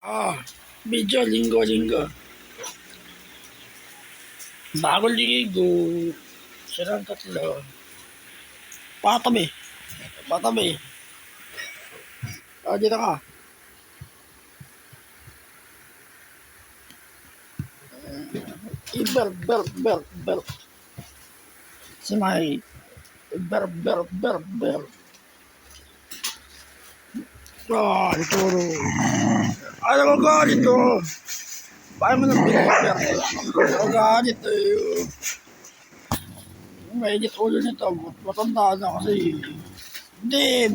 Ah, medyo linggo-linggo. Bagong ligo. Silang tatlo. Patabi. Patabi. Dito ka. Ber. Si Mai. Ber. Ito. Ano ko galit to? Paano mo nang ber? Ano galit to? Mainit ulo nito. Matanda na kasi. Hindi.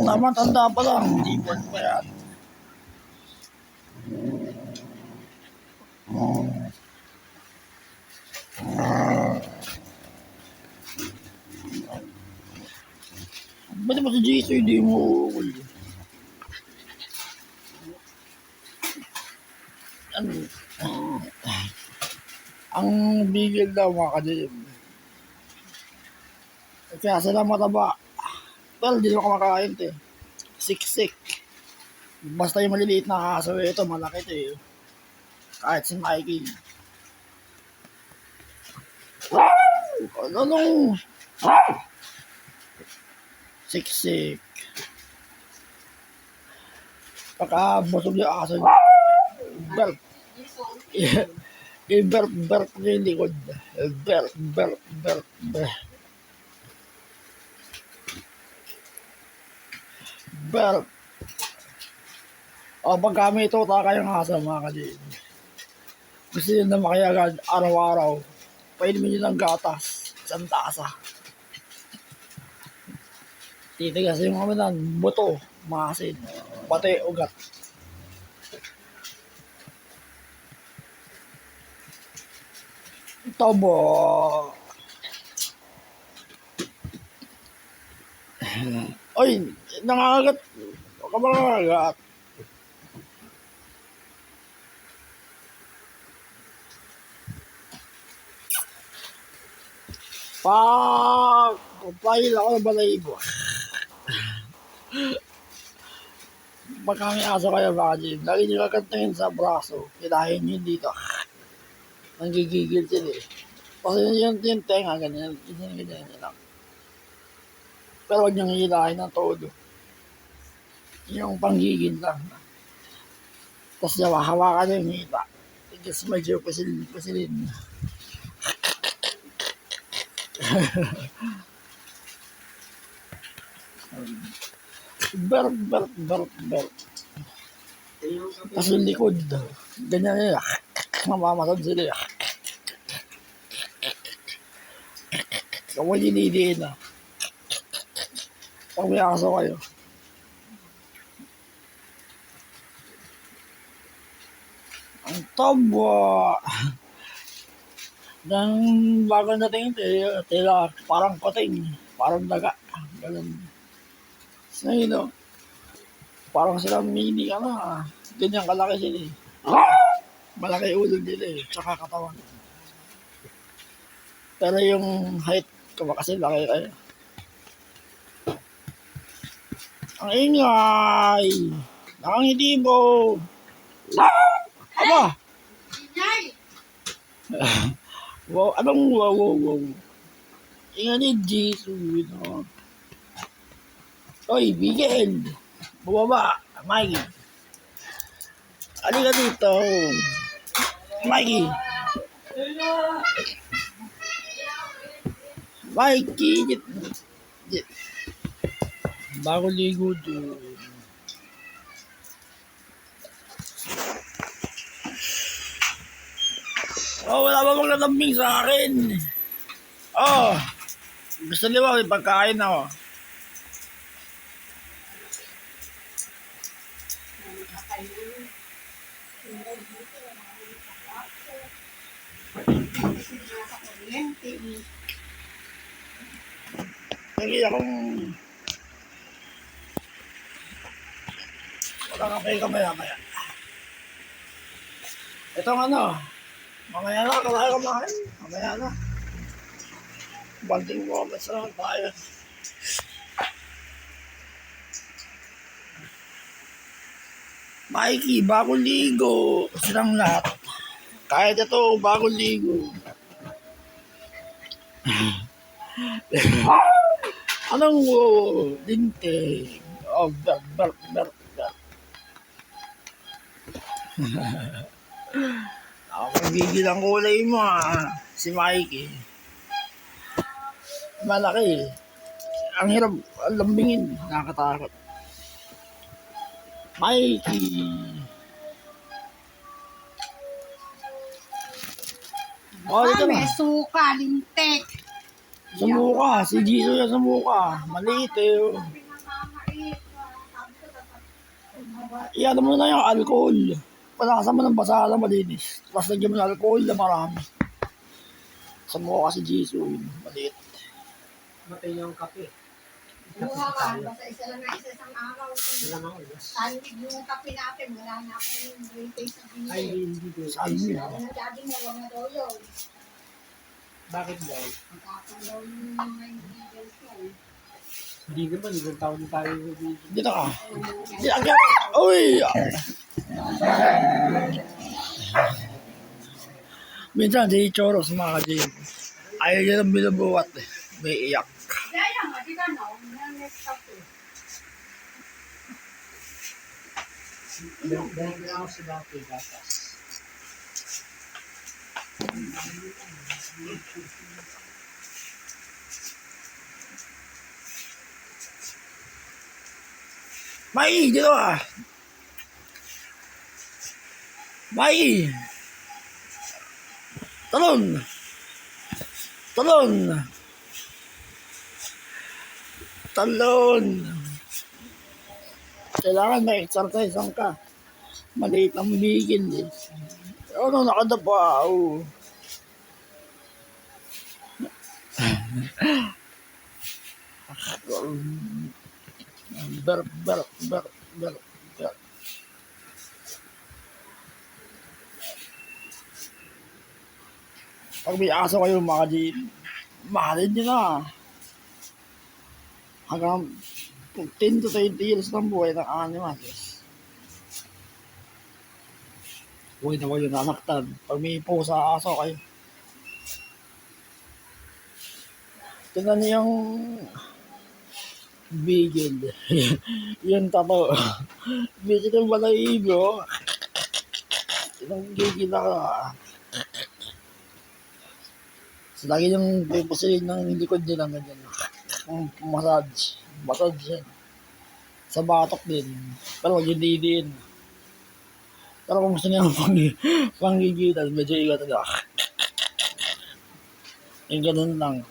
Tama-tanda pa lang. Hindi pa yan. Ba't ba si Jito hindi mo ang bigil daw mga kadilim. Kaya sila mataba. Well, hindi mo kumakain ito eh. Siksik. Basta yung maliliit na aso ito, malaki ito eh. Kahit si Mikey. Ano? Siksik. Pagkabusog yung aso niya. Berp. Yung berp niya yung likod. Berp. Berp. O, pag kami ito, taka yung aso mga kadin. Gusto nyo na makiagad araw-araw. Painumin nyo ng gatas. Isang tasa. Titigas yung kami ng buto. Masin. Pati ugat. Tobo. Oy, nangangagat. Huwag ka mangangagat. Pahil ako ng balahibo. Pag kami aso kayo mga Jim, lagi nyo kakantingin sa braso. Hilahin nyo dito. Nanggigigil sila eh. Kasi yung tenga, ganyan lang. Pero huwag niyang hilahin ng todo. Yung panggigil lang. Tapos hawakan yung hita. Tapos medyo pasilin. Ber. Tapos yung likod. Ganyan nila. Mamamatad sila. Kung dinidiin na. Pag may aso kayo. Ang tabo. Nang bago natin tila parang pating. Parang daga. Ganun. So, parang silang mini ganyan kalaki sila eh. Malaki ulo nila eh, tsaka katawan. Pero yung height ko kasi laki kayo. Ang ingay! Nakangiti mo! Aba! Wow, anong wow? Ingay ni Jesus, Oy, Bigel! Bumaba, Mikey. Halika dito. Mikey. Bago ligo doon. Oh, wala ba maglalambing sa akin? Oh, gusto niyo ba may pagkain ako? Hindi akong makakapay ka maya. Itong mamaya na, kumain. Mamaya na. Banding moments na tayo. Mikey, bagong ligo. Silang lahat. Kahit ito, bagong ligo. Anong linting? Oh, ber. Ako magigil ang kulay mo si Mikey. Malaki. Ang hirap, ang lambingin. Nakakatakot. Mikey. Oh, dito na. May suka, lintek. Sumuka. Si Jisoo yung sumuka. Maliit eh. Iyan mo na yung alcohol. Palakasan mo ng basa na malinis. Tapos lagyan mo ng alcohol na marami. Sumuka si Jisoo yun. Maliit. Matay yung kape. Bunga ka, basta isa lang na isa isang araw. Alam ako, yes. Salig yung kape natin, wala na akong green taste sa Ay, binili. hindi ko. Sabi niya. Sabi ng daddy mo, wag na daw yun. Bakit daw? Magkakang daw yung mga ingredients ko. Hindi naman, ibang taon na tayo. Dito ka. Dito ka. Uy! Minsan, di choros mga ka-gym. Ayaw niya ng binubuhat eh. May iyak. Kaya nga, di ka na, next kape. Dahil na ako sa dati, gatas. Mai, dito ka. Mai! Talon! Talon! Talon! Kailangan may exercise ka. Maliit ang bigil eh. Ano, nakadapa. Oh. Ber. Pag may aso kayo mga G, mahalin nyo na. Hanggang 10 to 20 years ng buhay ng animals. Huwag na kayo nanaktan. Pag may pusa aso kayo. Tingnan niyo yung bigil. Yung tato. Bigil yung balahibo. Yung gigil ako. So, lagi yung pipusilin ng likod nila ganyan. Massage. Massage yan. Sa batok din. Pero huwag yung didiin. Pero kung gusto niya panggigitan, medyo igat na. Yung ganun lang.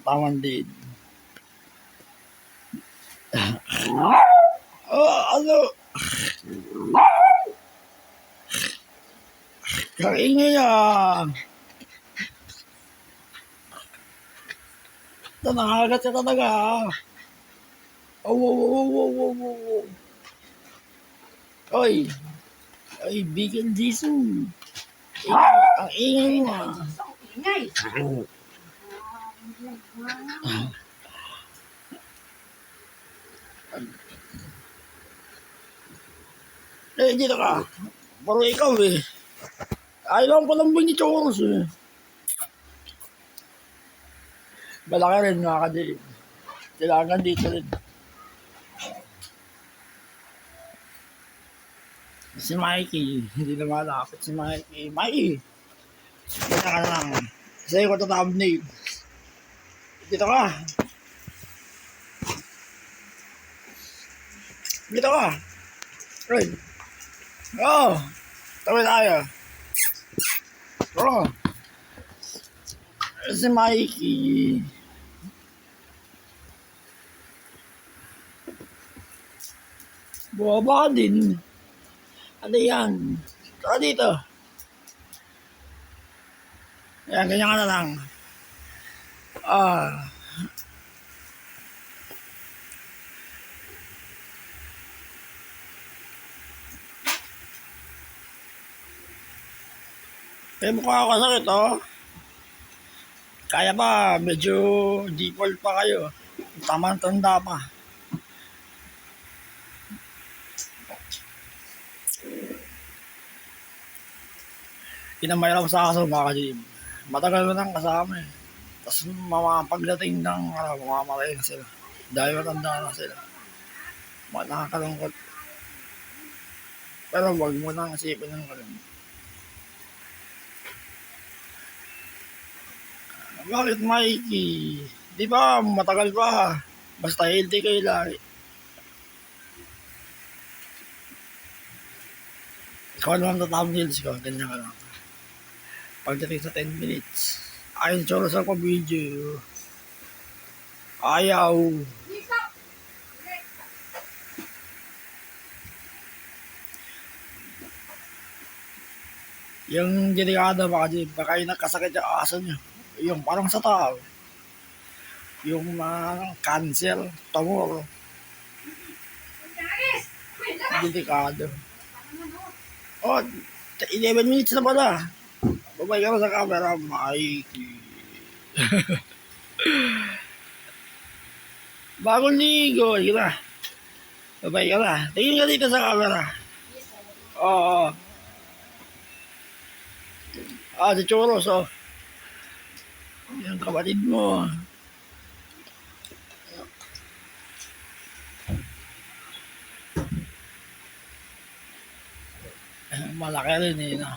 Taman din. Ano? Kaingay Ito, nakagat siya talaga Oh. Oy! Ay, Bigel Jisoo! Ang ingay mo Ingay. Dito ka. Paro ikaw eh. Ayaw ko lang ni Choros eh. Malaki rin mga ka-Dave. Kailangan dito rin. Si Mikey. Hindi na malapit si Mikey. Mikey! Dito ka na lang. Sa'yo ko ito thumbnail. Dito ka. Dito ka. Right. Oh! Tabi tayo. Oh! Si Mikey. Buwaba ka din. Ano yan? Saka dito. Ayan, ganyan ka na lang. Kaya mukha ako sakit, oh. Kaya pa, medyo default pa kayo. Tamang tanda pa. Pinamahirap sa aso mga ka-gym. Matagal mo nang kasama eh. Tapos pagdating ng mamamatay na sila. Dahil matanda na sila. Nakakalungkot. Pero wag mo nang isipin ng ganun. Bakit Mikey? Di ba matagal pa? Basta healthy kayo lagi. Ikaw naman sa thumbnails ko. Ganyan ka lang. Pagdating sa 10 minutes. Ayun, tsura sa video. Ayaw. Yung delikado baka yung nagkasakit yung aso nyo. Yung parang sa tao. Yung cancer, tumor. Delikado. Oh, 11 minutes na pala. Babay ka na sa camera, Mikey. Bagong ligo. Sige na. Babay ka na. Tingin ka dito sa camera. Oo. Si Choros, oh. Yung kapatid mo. Malaki rin eh, no?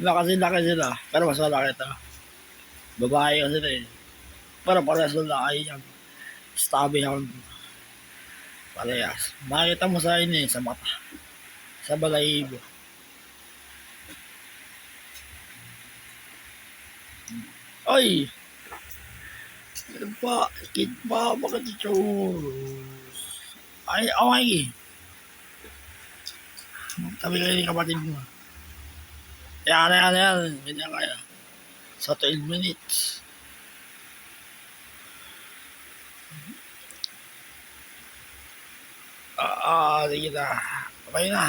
Laki sila. Pero mas malaki ito. Babae kasi ito eh. Pero parehas na laki yan. Stubby hound. Parehas. Makikita mo sa inyo eh, sa mata. Sa balahibo. Ay! Kit pa, bakit ito? Ay, okay. Tabi kayo ni kapatid mo. Yan. Ganyan kaya. Sa 12 minutes. Sige na. Okay na.